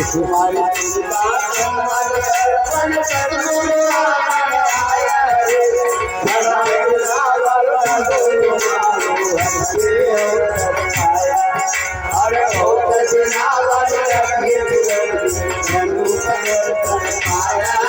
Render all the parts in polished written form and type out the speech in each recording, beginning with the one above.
तुम्हारी चिंता मन सद्गुरु आया रे धड़ा नावर अरे बहुत नावर जन्म आया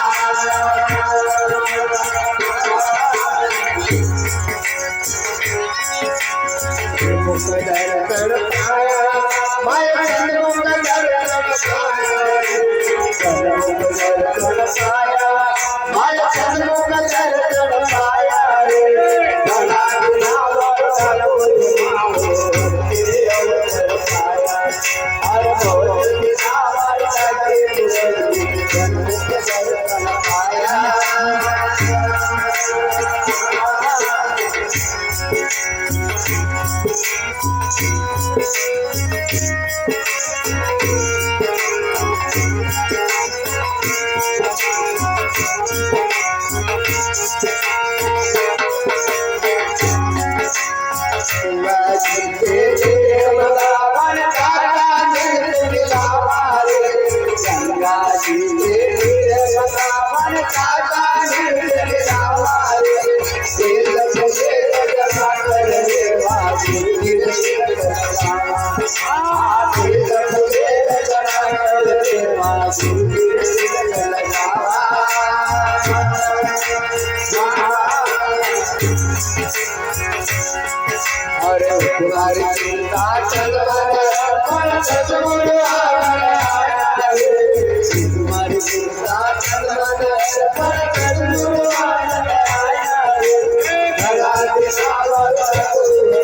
अरे तुम्हारी चिंता सद्गुरु आया रे तुम्हारी चिंता सद्गुरु आया रे धड़ा नावर हर बहुत नावर आया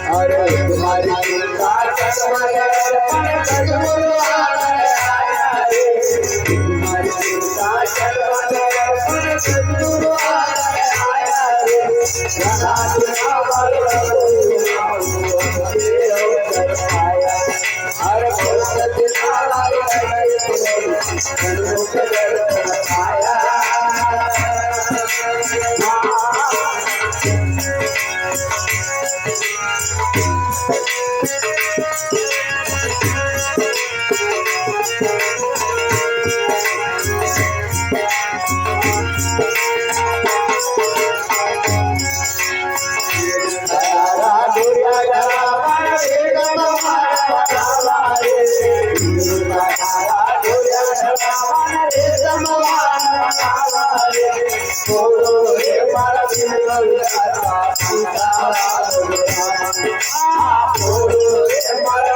अरे तुम्हारी चिंता सद्गुरु आया रे तुम्हारी चिंता सद्गुरु आया रे धड़ा नावर अरे बहुत आया तुम्हारी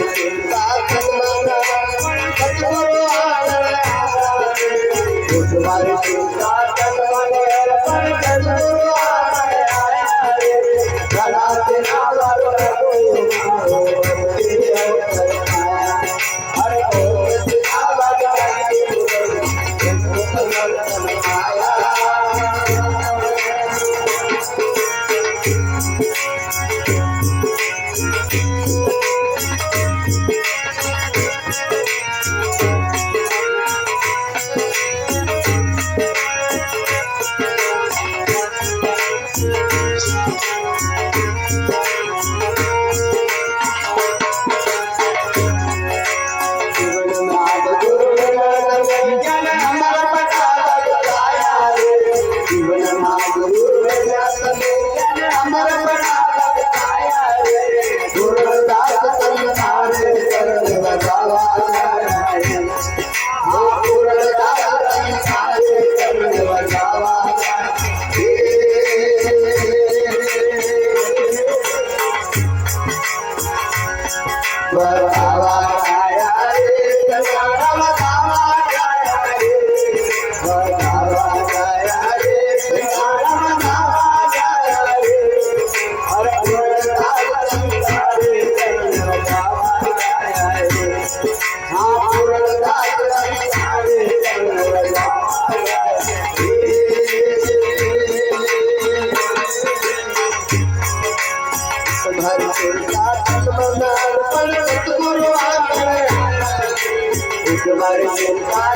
चिंता तुम्हारी चिंता अमर बना बतावा आया रे कन्यारा बतावा आया रे बतावा आया रे कन्यारा बतावा आया रे अरे बोलता रे बतावा आया रे हाँ बोलता रे बतावा धरती का तनमनार पर सतगुरु आकर एक बार जिनका